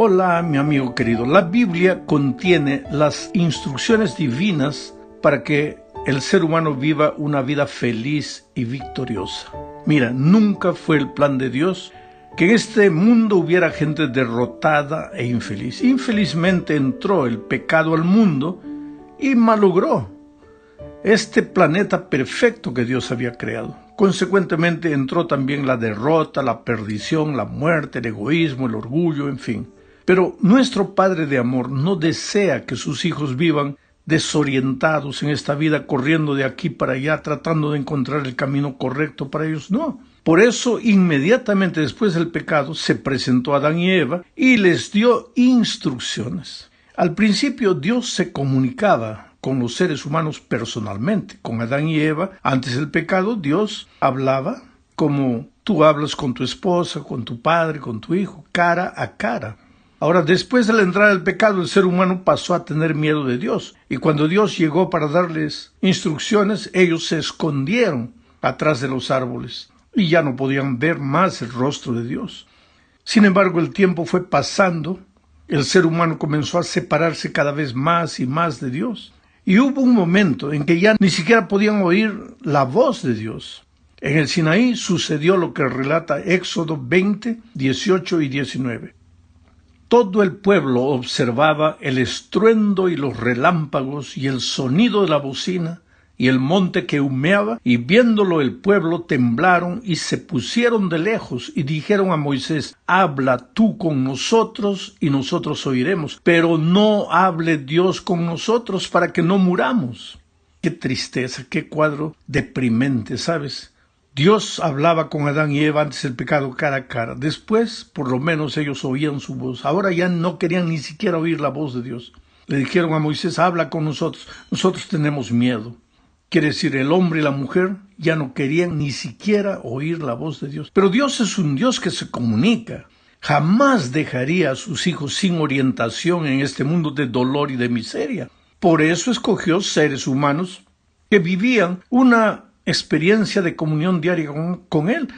Hola, mi amigo querido. La Biblia contiene las instrucciones divinas para que el ser humano viva una vida feliz y victoriosa. Mira, nunca fue el plan de Dios que en este mundo hubiera gente derrotada e infeliz. Infelizmente entró el pecado al mundo y malogró este planeta perfecto que Dios había creado. Consecuentemente entró también la derrota, la perdición, la muerte, el egoísmo, el orgullo, en fin. Pero nuestro Padre de amor no desea que sus hijos vivan desorientados en esta vida, corriendo de aquí para allá, tratando de encontrar el camino correcto para ellos. No. Por eso, inmediatamente después del pecado, se presentó a Adán y Eva y les dio instrucciones. Al principio, Dios se comunicaba con los seres humanos personalmente. Con Adán y Eva, antes del pecado, Dios hablaba como tú hablas con tu esposa, con tu padre, con tu hijo, cara a cara. Ahora, después de la entrada del pecado, el ser humano pasó a tener miedo de Dios. Y cuando Dios llegó para darles instrucciones, ellos se escondieron atrás de los árboles y ya no podían ver más el rostro de Dios. Sin embargo, el tiempo fue pasando, el ser humano comenzó a separarse cada vez más y más de Dios. Y hubo un momento en que ya ni siquiera podían oír la voz de Dios. En el Sinaí sucedió lo que relata Éxodo 20, 18 y 19. Todo el pueblo observaba el estruendo y los relámpagos y el sonido de la bocina y el monte que humeaba, y viéndolo el pueblo temblaron y se pusieron de lejos y dijeron a Moisés: habla tú con nosotros y nosotros oiremos, pero no hable Dios con nosotros para que no muramos. Qué tristeza, qué cuadro deprimente, ¿sabes? Dios hablaba con Adán y Eva antes del pecado cara a cara. Después, por lo menos, ellos oían su voz. Ahora ya no querían ni siquiera oír la voz de Dios. Le dijeron a Moisés: habla con nosotros. Nosotros tenemos miedo. Quiere decir, el hombre y la mujer ya no querían ni siquiera oír la voz de Dios. Pero Dios es un Dios que se comunica. Jamás dejaría a sus hijos sin orientación en este mundo de dolor y de miseria. Por eso escogió seres humanos que vivían una experiencia de comunión diaria con Él.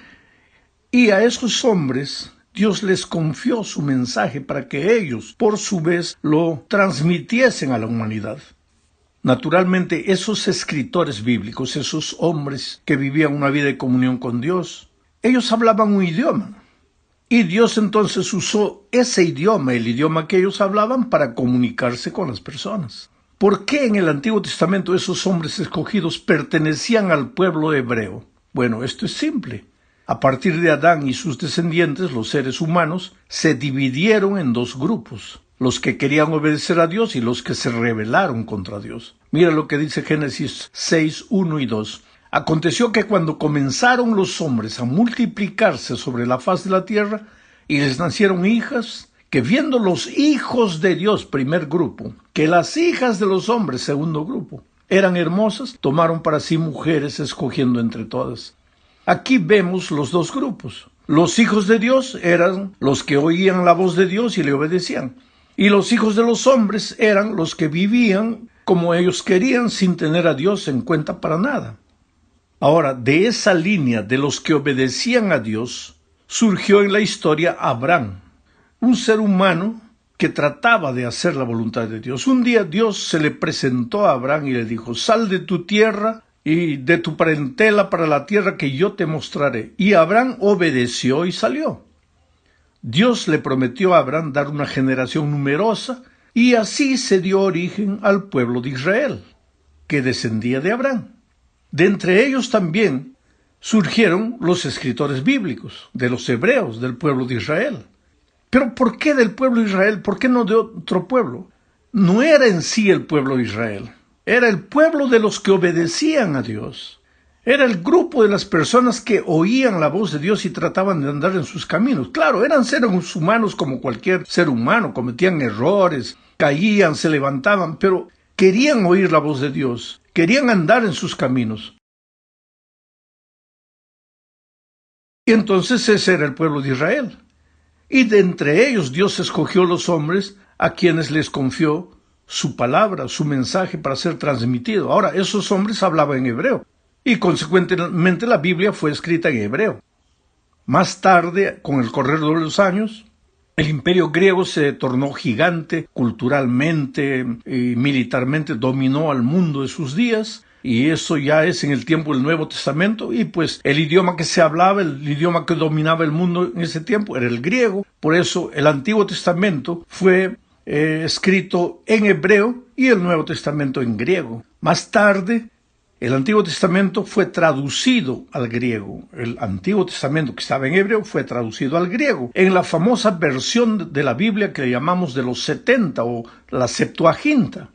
Y a esos hombres Dios les confió su mensaje para que ellos, por su vez, lo transmitiesen a la humanidad. Naturalmente, esos escritores bíblicos, esos hombres que vivían una vida de comunión con Dios, ellos hablaban un idioma. Y Dios entonces usó ese idioma, el idioma que ellos hablaban, para comunicarse con las personas. ¿Por qué en el Antiguo Testamento esos hombres escogidos pertenecían al pueblo hebreo? Bueno, esto es simple. A partir de Adán y sus descendientes, los seres humanos, se dividieron en dos grupos: los que querían obedecer a Dios y los que se rebelaron contra Dios. Mira lo que dice Génesis 6, 1 y 2. Aconteció que cuando comenzaron los hombres a multiplicarse sobre la faz de la tierra, y les nacieron hijas, que viendo los hijos de Dios, primer grupo, que las hijas de los hombres, segundo grupo, eran hermosas, tomaron para sí mujeres, escogiendo entre todas. Aquí vemos los dos grupos. Los hijos de Dios eran los que oían la voz de Dios y le obedecían. Y los hijos de los hombres eran los que vivían como ellos querían, sin tener a Dios en cuenta para nada. Ahora, de esa línea de los que obedecían a Dios, surgió en la historia Abraham, un ser humano que trataba de hacer la voluntad de Dios. Un día Dios se le presentó a Abraham y le dijo: sal de tu tierra y de tu parentela para la tierra que yo te mostraré. Y Abraham obedeció y salió. Dios le prometió a Abraham dar una generación numerosa, y así se dio origen al pueblo de Israel, que descendía de Abraham. De entre ellos también surgieron los escritores bíblicos, de los hebreos, del pueblo de Israel. Pero ¿por qué del pueblo de Israel? ¿Por qué no de otro pueblo? No era en sí el pueblo de Israel. Era el pueblo de los que obedecían a Dios. Era el grupo de las personas que oían la voz de Dios y trataban de andar en sus caminos. Claro, eran seres humanos como cualquier ser humano, cometían errores, caían, se levantaban, pero querían oír la voz de Dios, querían andar en sus caminos. Y entonces ese era el pueblo de Israel. Y de entre ellos Dios escogió los hombres a quienes les confió su palabra, su mensaje para ser transmitido. Ahora, esos hombres hablaban en hebreo y consecuentemente la Biblia fue escrita en hebreo. Más tarde, con el correr de los años, El imperio griego se tornó gigante culturalmente y militarmente, dominó al mundo de sus días, y eso ya es en el tiempo del Nuevo Testamento, y pues el idioma que se hablaba, el idioma que dominaba el mundo en ese tiempo era el griego. Por eso el Antiguo Testamento fue escrito en hebreo y el Nuevo Testamento en griego. Más tarde, el Antiguo Testamento fue traducido al griego. El Antiguo Testamento que estaba en hebreo fue traducido al griego. En la famosa versión de la Biblia que llamamos de los 70 o la Septuaginta.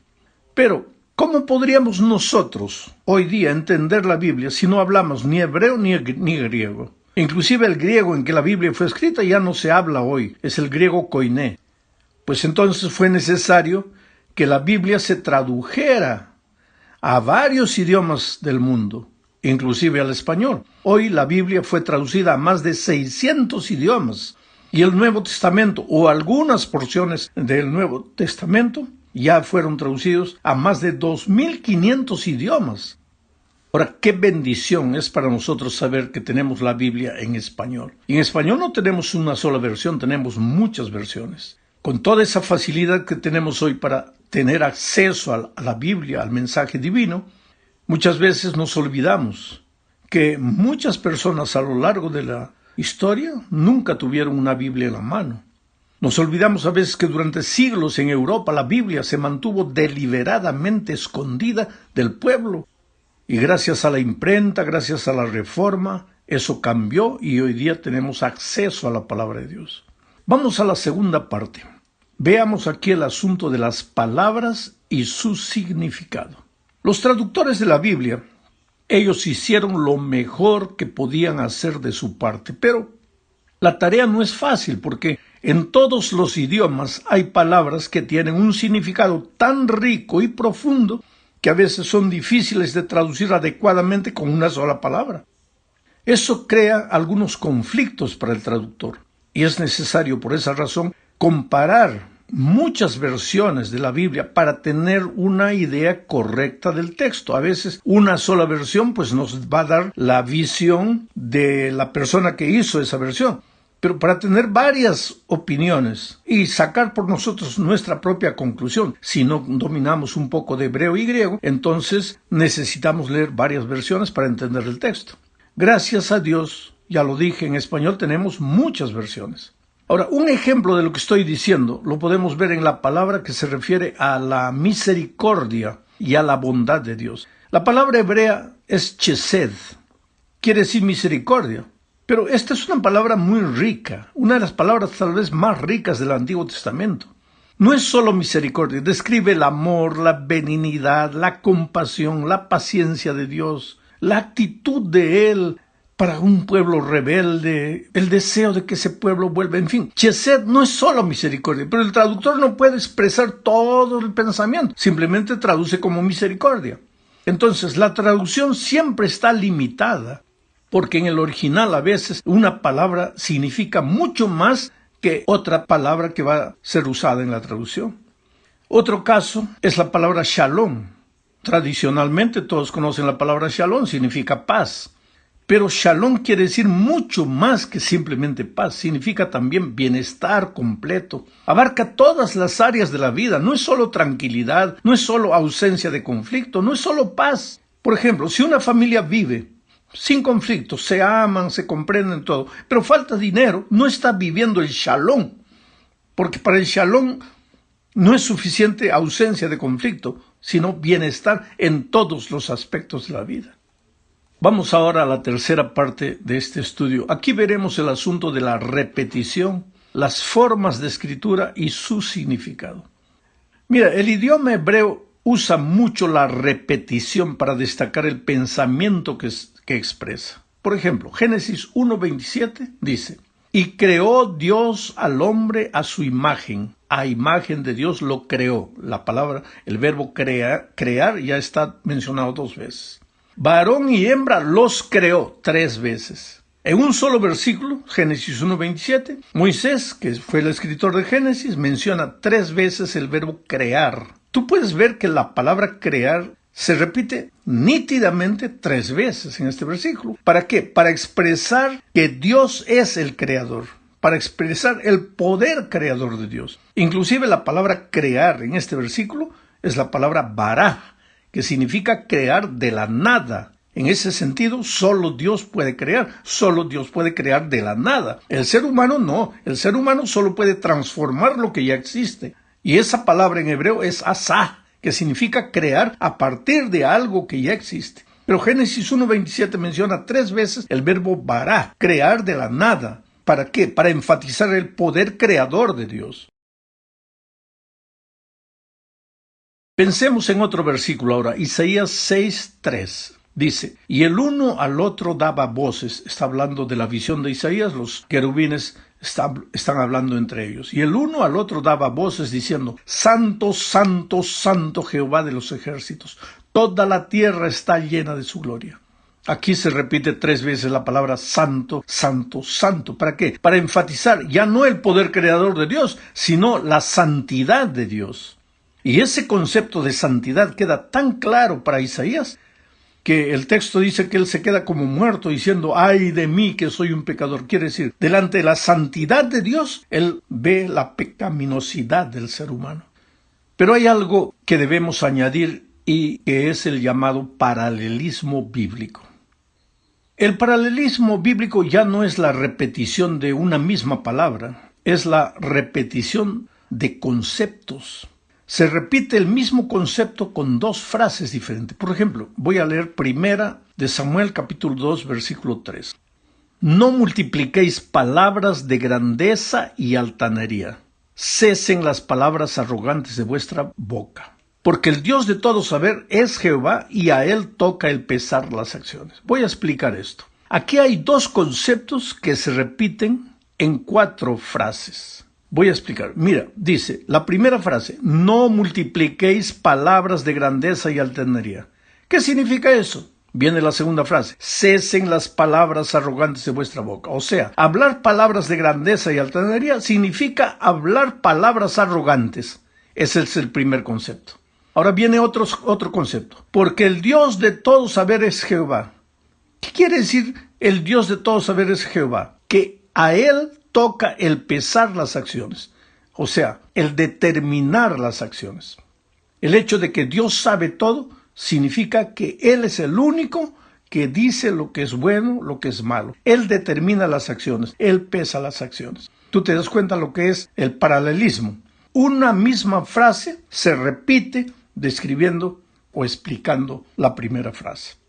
Pero, ¿cómo podríamos nosotros hoy día entender la Biblia si no hablamos ni hebreo ni griego? Inclusive el griego en que la Biblia fue escrita ya no se habla hoy, es el griego koiné. Pues entonces fue necesario que la Biblia se tradujera a varios idiomas del mundo, inclusive al español. Hoy la Biblia fue traducida a más de 600 idiomas, y el Nuevo Testamento, o algunas porciones del Nuevo Testamento, ya fueron traducidos a más de 2500 idiomas. Ahora, qué bendición es para nosotros saber que tenemos la Biblia en español. Y en español no tenemos una sola versión, tenemos muchas versiones. Con toda esa facilidad que tenemos hoy para tener acceso a la Biblia, al mensaje divino, muchas veces nos olvidamos que muchas personas a lo largo de la historia nunca tuvieron una Biblia en la mano. Nos olvidamos a veces que durante siglos en Europa la Biblia se mantuvo deliberadamente escondida del pueblo. Y gracias a la imprenta, gracias a la Reforma, eso cambió y hoy día tenemos acceso a la palabra de Dios. Vamos a la segunda parte. Veamos aquí el asunto de las palabras y su significado. Los traductores de la Biblia, ellos hicieron lo mejor que podían hacer de su parte, pero la tarea no es fácil porque en todos los idiomas hay palabras que tienen un significado tan rico y profundo que a veces son difíciles de traducir adecuadamente con una sola palabra. Eso crea algunos conflictos para el traductor. Y es necesario, por esa razón, comparar muchas versiones de la Biblia para tener una idea correcta del texto. A veces una sola versión pues nos va a dar la visión de la persona que hizo esa versión. Pero para tener varias opiniones y sacar por nosotros nuestra propia conclusión, si no dominamos un poco de hebreo y griego, entonces necesitamos leer varias versiones para entender el texto. Gracias a Dios, ya lo dije, en español tenemos muchas versiones. Ahora, un ejemplo de lo que estoy diciendo lo podemos ver en la palabra que se refiere a la misericordia y a la bondad de Dios. La palabra hebrea es chesed, quiere decir misericordia, pero esta es una palabra muy rica, una de las palabras tal vez más ricas del Antiguo Testamento. No es solo misericordia, describe el amor, la benignidad, la compasión, la paciencia de Dios, la actitud de Él para un pueblo rebelde, el deseo de que ese pueblo vuelva, en fin. Chesed no es solo misericordia, pero el traductor no puede expresar todo el pensamiento, simplemente traduce como misericordia. Entonces, la traducción siempre está limitada, porque en el original a veces una palabra significa mucho más que otra palabra que va a ser usada en la traducción. Otro caso es la palabra shalom. Tradicionalmente todos conocen la palabra shalom, significa paz. Pero shalom quiere decir mucho más que simplemente paz, significa también bienestar completo. Abarca todas las áreas de la vida, no es solo tranquilidad, no es solo ausencia de conflicto, no es solo paz. Por ejemplo, si una familia vive sin conflicto, se aman, se comprenden todo, pero falta dinero, no está viviendo el shalom, porque para el shalom no es suficiente ausencia de conflicto, sino bienestar en todos los aspectos de la vida. Vamos ahora a la tercera parte de este estudio. Aquí veremos el asunto de la repetición, las formas de escritura y su significado. Mira, el idioma hebreo usa mucho la repetición para destacar el pensamiento que expresa. Por ejemplo, Génesis 1:27 dice: y creó Dios al hombre a su imagen. A imagen de Dios lo creó. La palabra, el verbo crear ya está mencionado 2 veces. Varón y hembra los creó 3 veces. En un solo versículo, Génesis 1:27, Moisés, que fue el escritor de Génesis, menciona 3 veces el verbo crear. Tú puedes ver que la palabra crear se repite nítidamente 3 veces en este versículo. ¿Para qué? Para expresar que Dios es el creador. para expresar el poder creador de Dios. Inclusive la palabra crear en este versículo es la palabra bará, que significa crear de la nada. En ese sentido, solo Dios puede crear, solo Dios puede crear de la nada. El ser humano no, el ser humano solo puede transformar lo que ya existe. Y esa palabra en hebreo es asá, que significa crear a partir de algo que ya existe. Pero Génesis 1:27 menciona 3 veces el verbo bará, crear de la nada. ¿Para qué? Para enfatizar el poder creador de Dios. Pensemos en otro versículo ahora, Isaías 6:3. Dice, y el uno al otro daba voces. Está hablando de la visión de Isaías, los querubines están hablando entre ellos. Y el uno al otro daba voces diciendo, Santo, Santo, Santo Jehová de los ejércitos. Toda la tierra está llena de su gloria. Aquí se repite 3 veces la palabra santo, santo, santo. ¿Para qué? Para enfatizar ya no el poder creador de Dios, sino la santidad de Dios. Y ese concepto de santidad queda tan claro para Isaías que el texto dice que él se queda como muerto diciendo, ay de mí que soy un pecador. Quiere decir, delante de la santidad de Dios, él ve la pecaminosidad del ser humano. Pero hay algo que debemos añadir y que es el llamado paralelismo bíblico. El paralelismo bíblico ya no es la repetición de una misma palabra, es la repetición de conceptos. Se repite el mismo concepto con 2 frases diferentes. Por ejemplo, voy a leer primera de Samuel capítulo 2 versículo 3. No multipliquéis palabras de grandeza y altanería. Cesen las palabras arrogantes de vuestra boca. Porque el Dios de todo saber es Jehová y a él toca el pesar las acciones. Voy a explicar esto. Aquí hay 2 conceptos que se repiten en 4 frases. Voy a explicar. Mira, dice, la primera frase, no multipliquéis palabras de grandeza y altanería. ¿Qué significa eso? Viene la segunda frase, cesen las palabras arrogantes de vuestra boca. O sea, hablar palabras de grandeza y altanería significa hablar palabras arrogantes. Ese es el primer concepto. Ahora viene otro concepto. Porque el Dios de todo saber es Jehová. ¿Qué quiere decir el Dios de todo saber es Jehová? Que a él toca el pesar las acciones, o sea, el determinar las acciones. El hecho de que Dios sabe todo significa que Él es el único que dice lo que es bueno, lo que es malo. Él determina las acciones, Él pesa las acciones. Tú te das cuenta lo que es el paralelismo. Una misma frase se repite describiendo o explicando la primera frase.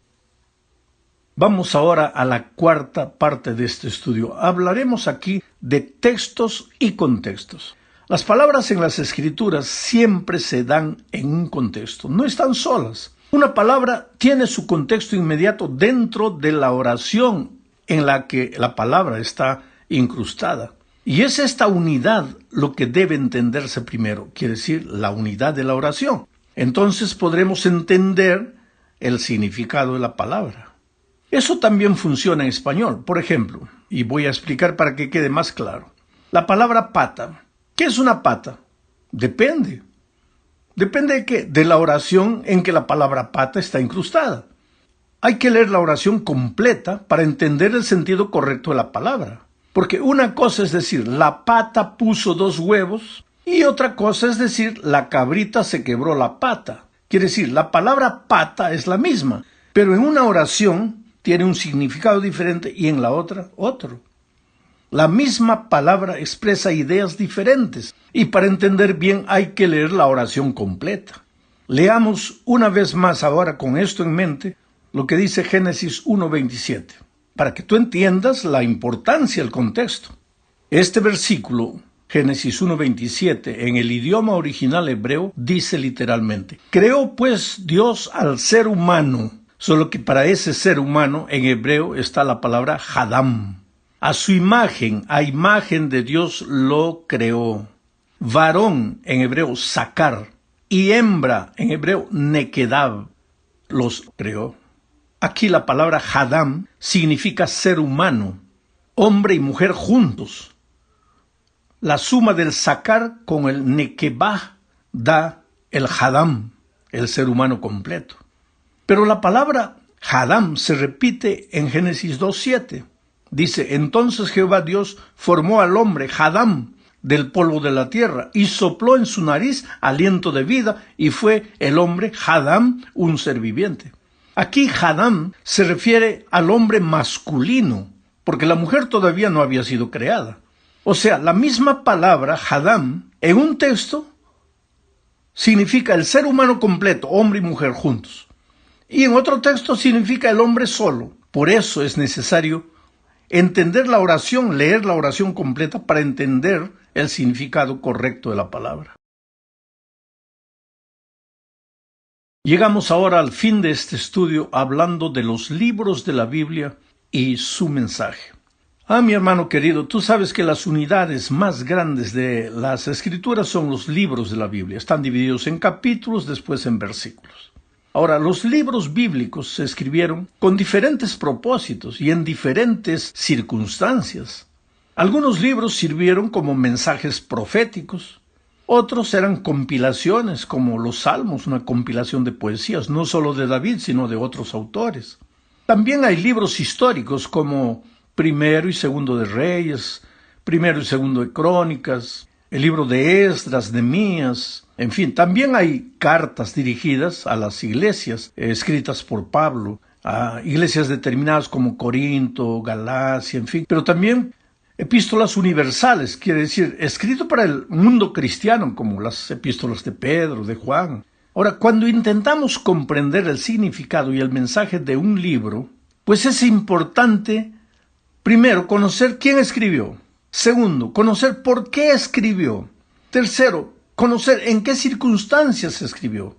Vamos ahora a la 4ª parte de este estudio. Hablaremos aquí de textos y contextos. Las palabras en las Escrituras siempre se dan en un contexto, no están solas. Una palabra tiene su contexto inmediato dentro de la oración en la que la palabra está incrustada. Y es esta unidad lo que debe entenderse primero, quiere decir la unidad de la oración. Entonces podremos entender el significado de la palabra. Eso también funciona en español. Por ejemplo, y voy a explicar para que quede más claro. La palabra pata. ¿Qué es una pata? Depende. ¿Depende de qué? De la oración en que la palabra pata está incrustada. Hay que leer la oración completa para entender el sentido correcto de la palabra. Porque una cosa es decir, la pata puso 2 huevos, y otra cosa es decir, la cabrita se quebró la pata. Quiere decir, la palabra pata es la misma, pero en una oración tiene un significado diferente y en la otra, otro. La misma palabra expresa ideas diferentes y para entender bien hay que leer la oración completa. Leamos una vez más ahora con esto en mente lo que dice Génesis 1:27, para que tú entiendas la importancia del contexto. Este versículo, Génesis 1:27, en el idioma original hebreo, dice literalmente, creó pues Dios al ser humano. Solo que para ese ser humano en hebreo está la palabra Hadam. A su imagen, a imagen de Dios lo creó. Varón en hebreo Sakar y hembra en hebreo Nekedab los creó. Aquí la palabra Hadam significa ser humano, hombre y mujer juntos. La suma del Sakar con el Nekebah da el Hadam, el ser humano completo. Pero la palabra Hadam se repite en Génesis 2:7. Dice, entonces Jehová Dios formó al hombre, Hadam, del polvo de la tierra, y sopló en su nariz aliento de vida, y fue el hombre, Hadam, un ser viviente. Aquí Hadam se refiere al hombre masculino, porque la mujer todavía no había sido creada. O sea, la misma palabra, Hadam, en un texto, significa el ser humano completo, hombre y mujer juntos. Y en otro texto significa el hombre solo. Por eso es necesario entender la oración, leer la oración completa para entender el significado correcto de la palabra. Llegamos ahora al fin de este estudio hablando de los libros de la Biblia y su mensaje. Mi hermano querido, tú sabes que las unidades más grandes de las Escrituras son los libros de la Biblia. Están divididos en capítulos, después en versículos. Ahora, los libros bíblicos se escribieron con diferentes propósitos y en diferentes circunstancias. Algunos libros sirvieron como mensajes proféticos, otros eran compilaciones como los Salmos, una compilación de poesías, no solo de David, sino de otros autores. También hay libros históricos como Primero y Segundo de Reyes, Primero y Segundo de Crónicas, el libro de Esdras, Nehemías. En fin, también hay cartas dirigidas a las iglesias, escritas por Pablo, a iglesias determinadas como Corinto, Galacia, en fin. Pero también epístolas universales, quiere decir, escrito para el mundo cristiano, como las epístolas de Pedro, de Juan. Ahora, cuando intentamos comprender el significado y el mensaje de un libro, pues es importante, primero, conocer quién escribió. Segundo, conocer por qué escribió. Tercero, conocer en qué circunstancias se escribió.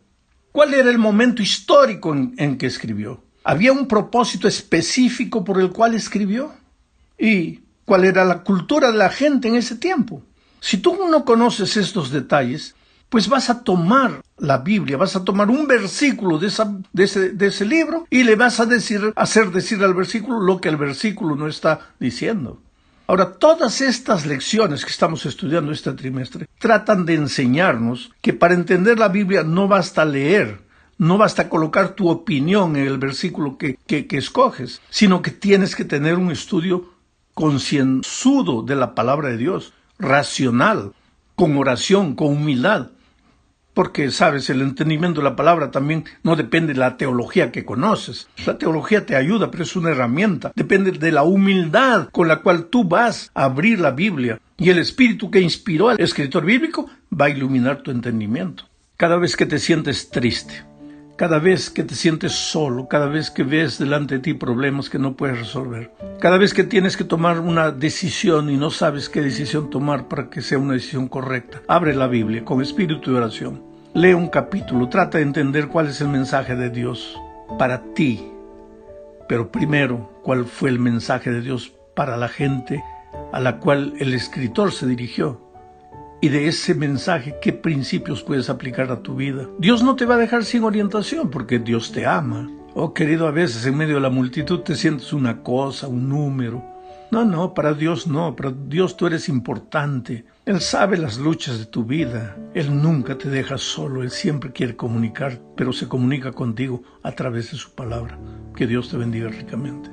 ¿Cuál era el momento histórico en que escribió? ¿Había un propósito específico por el cual escribió? ¿Y cuál era la cultura de la gente en ese tiempo? Si tú no conoces estos detalles, pues vas a tomar la Biblia, vas a tomar un versículo de ese libro y le vas a hacer decir al versículo lo que el versículo no está diciendo. Ahora, todas estas lecciones que estamos estudiando este trimestre tratan de enseñarnos que para entender la Biblia no basta leer, no basta colocar tu opinión en el versículo que escoges, sino que tienes que tener un estudio concienzudo de la palabra de Dios, racional, con oración, con humildad. Porque, sabes, el entendimiento de la palabra también no depende de la teología que conoces. La teología te ayuda, pero es una herramienta. Depende de la humildad con la cual tú vas a abrir la Biblia. Y el espíritu que inspiró al escritor bíblico va a iluminar tu entendimiento. Cada vez que te sientes triste, cada vez que te sientes solo, cada vez que ves delante de ti problemas que no puedes resolver, cada vez que tienes que tomar una decisión y no sabes qué decisión tomar para que sea una decisión correcta, abre la Biblia con espíritu de oración. Lee un capítulo, trata de entender cuál es el mensaje de Dios para ti. Pero primero, cuál fue el mensaje de Dios para la gente a la cual el escritor se dirigió. Y de ese mensaje, ¿qué principios puedes aplicar a tu vida? Dios no te va a dejar sin orientación porque Dios te ama. Oh, querido, a veces en medio de la multitud te sientes una cosa, un número. No, para Dios no, para Dios tú eres importante. Él sabe las luchas de tu vida. Él nunca te deja solo, Él siempre quiere comunicar, pero se comunica contigo a través de su palabra. Que Dios te bendiga ricamente.